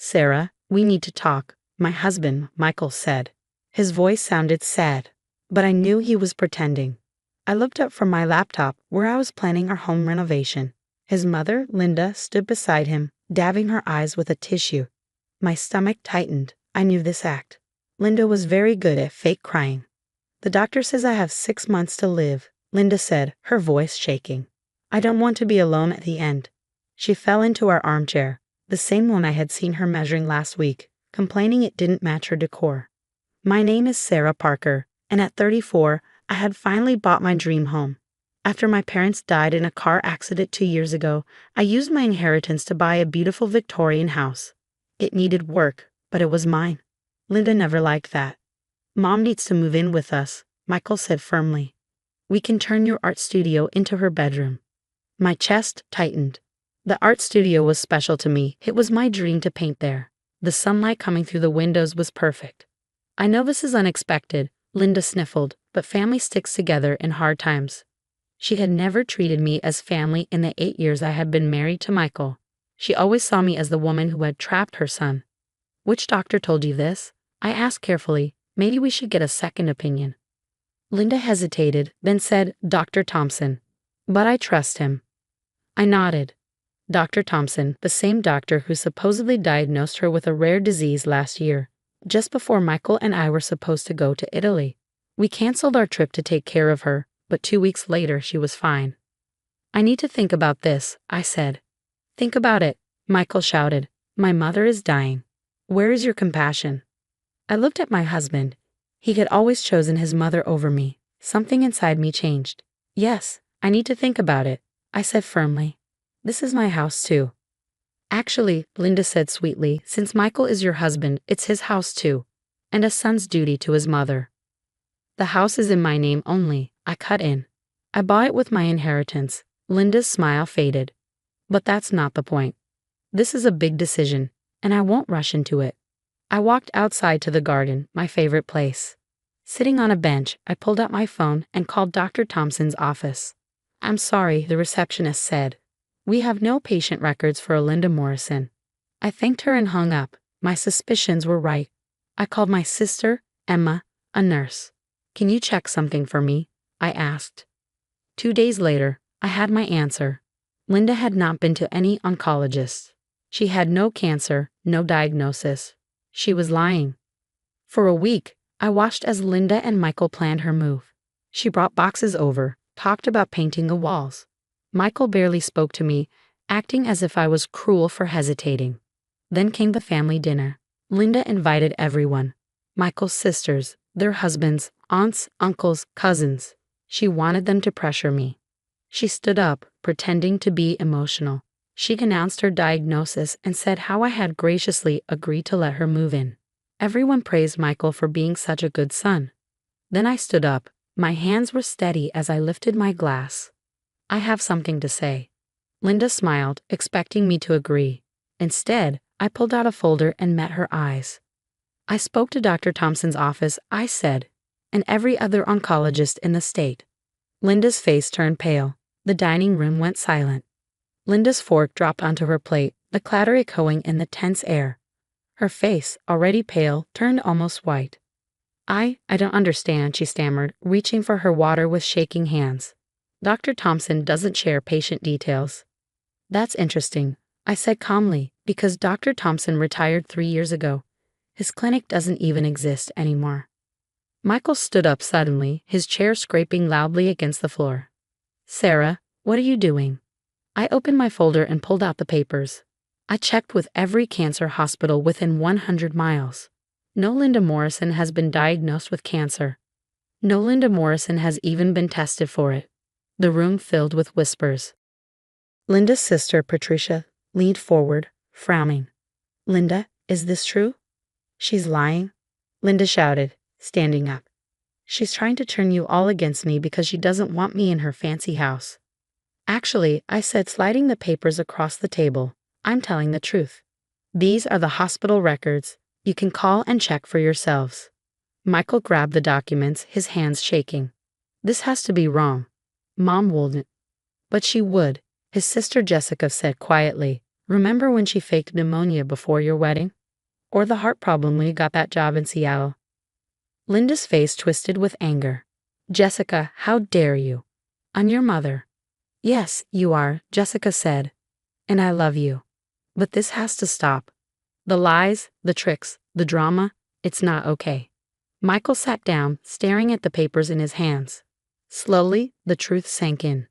Sarah, we need to talk, my husband, Michael said. His voice sounded sad, but I knew he was pretending. I looked up from my laptop where I was planning our home renovation. His mother, Linda, stood beside him, dabbing her eyes with a tissue. My stomach tightened. I knew this act. Linda was very good at fake crying. The doctor says I have 6 months to live, Linda said, her voice shaking. I don't want to be alone at the end. She fell into our armchair, the same one I had seen her measuring last week, complaining it didn't match her decor. My name is Sarah Parker, and at 34, I had finally bought my dream home. After my parents died in a car accident 2 years ago, I used my inheritance to buy a beautiful Victorian house. It needed work, but it was mine. Linda never liked that. Mom needs to move in with us, Michael said firmly. We can turn your art studio into her bedroom. My chest tightened. The art studio was special to me. It was my dream to paint there. The sunlight coming through the windows was perfect. I know this is unexpected, Linda sniffled, but family sticks together in hard times. She had never treated me as family in the 8 years I had been married to Michael. She always saw me as the woman who had trapped her son. Which doctor told you this? I asked carefully. Maybe we should get a second opinion. Linda hesitated, then said, Dr. Thompson. But I trust him. I nodded. Dr. Thompson, the same doctor who supposedly diagnosed her with a rare disease last year, just before Michael and I were supposed to go to Italy. We canceled our trip to take care of her, but 2 weeks later she was fine. I need to think about this, I said. Think about it, Michael shouted. My mother is dying. Where is your compassion? I looked at my husband. He had always chosen his mother over me. Something inside me changed. Yes, I need to think about it, I said firmly. This is my house too. Actually, Linda said sweetly, since Michael is your husband, it's his house too, and a son's duty to his mother. The house is in my name only, I cut in. I bought it with my inheritance. Linda's smile faded. But that's not the point. This is a big decision, and I won't rush into it. I walked outside to the garden, my favorite place. Sitting on a bench, I pulled out my phone and called Dr. Thompson's office. I'm sorry, the receptionist said. We have no patient records for a Linda Morrison. I thanked her and hung up. My suspicions were right. I called my sister, Emma, a nurse. Can you check something for me? I asked. 2 days later, I had my answer. Linda had not been to any oncologist. She had no cancer, no diagnosis. She was lying. For a week, I watched as Linda and Michael planned her move. She brought boxes over, talked about painting the walls. Michael barely spoke to me, acting as if I was cruel for hesitating. Then came the family dinner. Linda invited everyone. Michael's sisters, their husbands, aunts, uncles, cousins. She wanted them to pressure me. She stood up, pretending to be emotional. She announced her diagnosis and said how I had graciously agreed to let her move in. Everyone praised Michael for being such a good son. Then I stood up. My hands were steady as I lifted my glass. I have something to say. Linda smiled, expecting me to agree. Instead, I pulled out a folder and met her eyes. I spoke to Dr. Thompson's office, I said, and every other oncologist in the state. Linda's face turned pale. The dining room went silent. Linda's fork dropped onto her plate, the clatter echoing in the tense air. Her face, already pale, turned almost white. I don't understand, she stammered, reaching for her water with shaking hands. Dr. Thompson doesn't share patient details. That's interesting, I said calmly, because Dr. Thompson retired 3 years ago. His clinic doesn't even exist anymore. Michael stood up suddenly, his chair scraping loudly against the floor. Sarah, what are you doing? I opened my folder and pulled out the papers. I checked with every cancer hospital within 100 miles. No Linda Morrison has been diagnosed with cancer. No Linda Morrison has even been tested for it. The room filled with whispers. Linda's sister, Patricia, leaned forward, frowning. Linda, is this true? She's lying, Linda shouted, standing up. She's trying to turn you all against me because she doesn't want me in her fancy house. Actually, I said, sliding the papers across the table, I'm telling the truth. These are the hospital records. You can call and check for yourselves. Michael grabbed the documents, his hands shaking. This has to be wrong. Mom wouldn't. But she would, his sister Jessica said quietly. Remember when she faked pneumonia before your wedding? Or the heart problem when you got that job in Seattle. Linda's face twisted with anger. Jessica, how dare you? I'm your mother. Yes, you are, Jessica said. And I love you. But this has to stop. The lies, the tricks, the drama, it's not okay. Michael sat down, staring at the papers in his hands. Slowly, the truth sank in.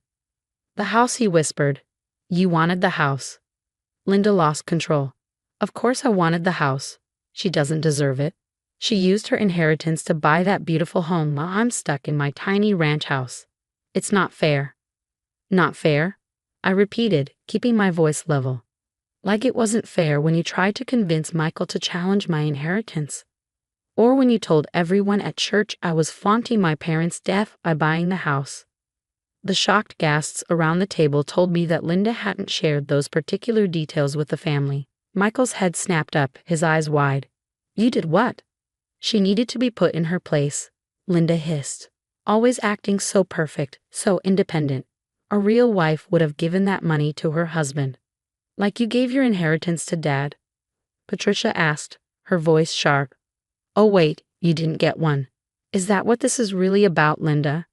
The house, he whispered. You wanted the house. Linda lost control. Of course I wanted the house. She doesn't deserve it. She used her inheritance to buy that beautiful home while I'm stuck in my tiny ranch house. It's not fair. Not fair? I repeated, keeping my voice level. Like it wasn't fair when you tried to convince Michael to challenge my inheritance. Or when you told everyone at church I was flaunting my parents' death by buying the house. The shocked gasps around the table told me that Linda hadn't shared those particular details with the family. Michael's head snapped up, his eyes wide. You did what? She needed to be put in her place, Linda hissed. Always acting so perfect, so independent. A real wife would have given that money to her husband. Like you gave your inheritance to Dad? Patricia asked, her voice sharp. Oh wait, you didn't get one. Is that what this is really about, Linda?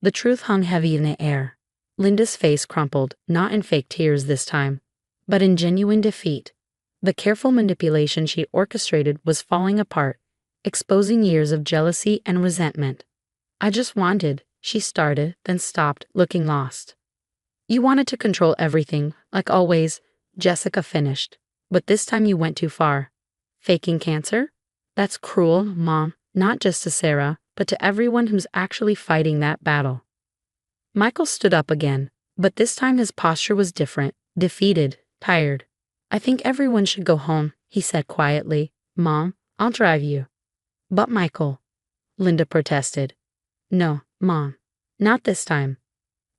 The truth hung heavy in the air. Linda's face crumpled, not in fake tears this time, but in genuine defeat. The careful manipulation she orchestrated was falling apart, exposing years of jealousy and resentment. I just wanted, she started, then stopped, looking lost. You wanted to control everything, like always, Jessica finished. But this time you went too far. Faking cancer? That's cruel, Mom, not just to Sarah, but to everyone who's actually fighting that battle. Michael stood up again, but this time his posture was different, defeated, tired. I think everyone should go home, he said quietly. Mom, I'll drive you. But Michael, Linda protested. No, Mom, not this time.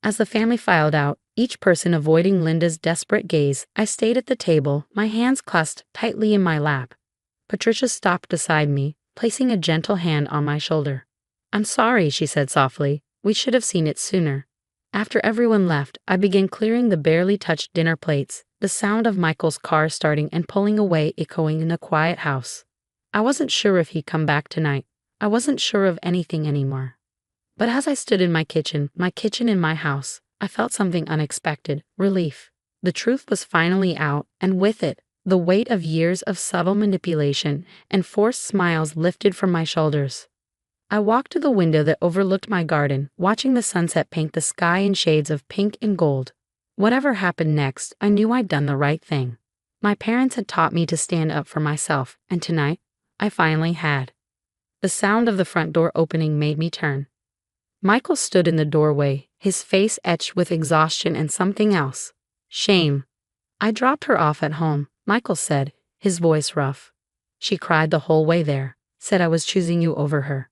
As the family filed out, each person avoiding Linda's desperate gaze, I stayed at the table, my hands clasped tightly in my lap. Patricia stopped beside me, placing a gentle hand on my shoulder. I'm sorry, she said softly. We should have seen it sooner. After everyone left, I began clearing the barely touched dinner plates, the sound of Michael's car starting and pulling away echoing in the quiet house. I wasn't sure if he'd come back tonight. I wasn't sure of anything anymore. But as I stood in my kitchen in my house, I felt something unexpected, relief. The truth was finally out, and with it, the weight of years of subtle manipulation and forced smiles lifted from my shoulders. I walked to the window that overlooked my garden, watching the sunset paint the sky in shades of pink and gold. Whatever happened next, I knew I'd done the right thing. My parents had taught me to stand up for myself, and tonight, I finally had. The sound of the front door opening made me turn. Michael stood in the doorway, his face etched with exhaustion and something else. Shame. I dropped her off at home, Michael said, his voice rough. She cried the whole way there, said I was choosing you over her.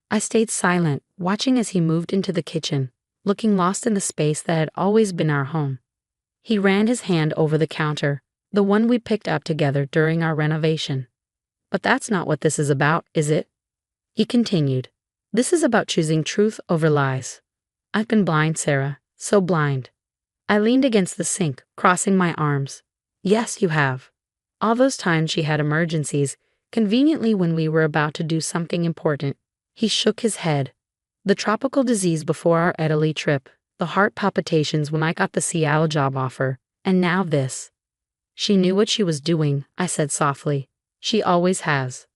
I stayed silent, watching as he moved into the kitchen, looking lost in the space that had always been our home. He ran his hand over the counter, the one we picked up together during our renovation. But that's not what this is about, is it? He continued. This is about choosing truth over lies. I've been blind, Sarah, so blind. I leaned against the sink, crossing my arms. Yes, you have. All those times she had emergencies, conveniently when we were about to do something important. He shook his head. The tropical disease before our Italy trip, the heart palpitations when I got the Seattle job offer, and now this. She knew what she was doing, I said softly. She always has.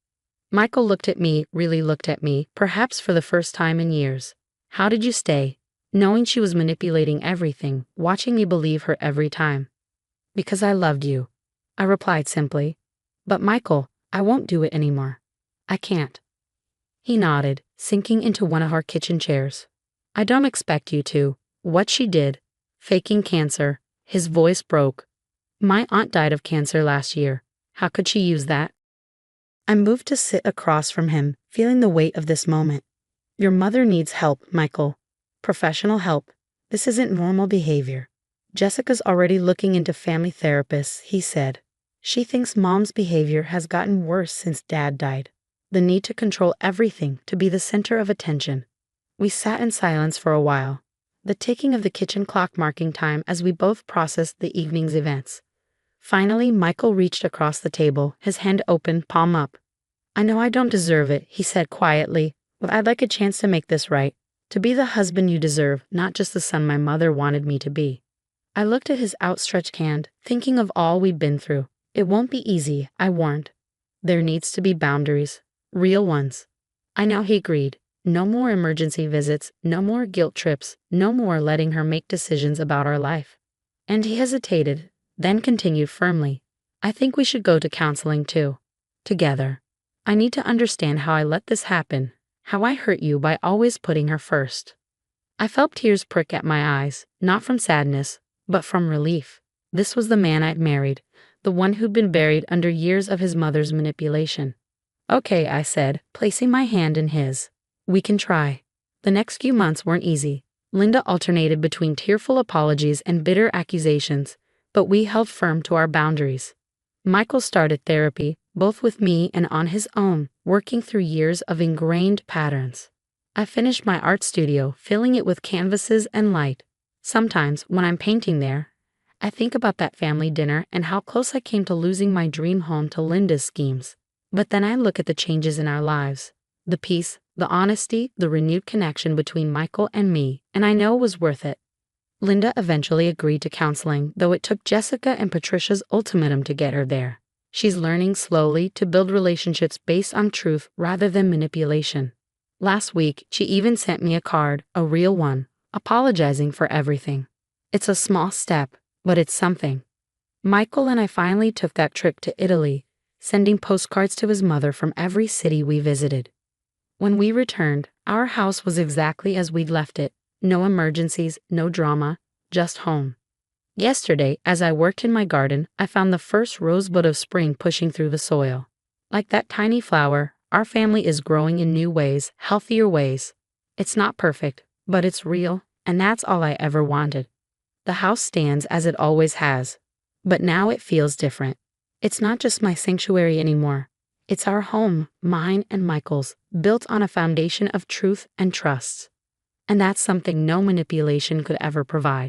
Michael looked at me, really looked at me, perhaps for the first time in years. How did you stay? Knowing she was manipulating everything, watching me believe her every time. Because I loved you, I replied simply. But Michael, I won't do it anymore. I can't. He nodded, sinking into one of our kitchen chairs. I don't expect you to. What she did, faking cancer, his voice broke. My aunt died of cancer last year. How could she use that? I moved to sit across from him, feeling the weight of this moment. Your mother needs help, Michael. Professional help. This isn't normal behavior. Jessica's already looking into family therapists, he said. She thinks Mom's behavior has gotten worse since Dad died. The need to control everything, to be the center of attention. We sat in silence for a while, the ticking of the kitchen clock marking time as we both processed the evening's events. Finally, Michael reached across the table, his hand open, palm up. I know I don't deserve it, he said quietly, but I'd like a chance to make this right. To be the husband you deserve, not just the son my mother wanted me to be. I looked at his outstretched hand, thinking of all we'd been through. It won't be easy, I warned. There needs to be boundaries. Real ones. I know he agreed. No more emergency visits, no more guilt trips, no more letting her make decisions about our life. And he hesitated, then continued firmly. I think we should go to counseling too. Together. I need to understand how I let this happen, how I hurt you by always putting her first. I felt tears prick at my eyes, not from sadness, but from relief. This was the man I'd married, the one who'd been buried under years of his mother's manipulation. Okay, I said, placing my hand in his. We can try. The next few months weren't easy. Linda alternated between tearful apologies and bitter accusations, but we held firm to our boundaries. Michael started therapy, both with me and on his own, working through years of ingrained patterns. I finished my art studio, filling it with canvases and light. Sometimes, when I'm painting there, I think about that family dinner and how close I came to losing my dream home to Linda's schemes. But then I look at the changes in our lives, the peace, the honesty, the renewed connection between Michael and me, and I know it was worth it. Linda eventually agreed to counseling, though it took Jessica and Patricia's ultimatum to get her there. She's learning slowly to build relationships based on truth rather than manipulation. Last week, she even sent me a card, a real one, apologizing for everything. It's a small step, but it's something. Michael and I finally took that trip to Italy, sending postcards to his mother from every city we visited. When we returned, our house was exactly as we'd left it. No emergencies, no drama, just home. Yesterday, as I worked in my garden, I found the first rosebud of spring pushing through the soil. Like that tiny flower, our family is growing in new ways, healthier ways. It's not perfect, but it's real, and that's all I ever wanted. The house stands as it always has, but now it feels different. It's not just my sanctuary anymore. It's our home, mine and Michael's, built on a foundation of truth and trust. And that's something no manipulation could ever provide.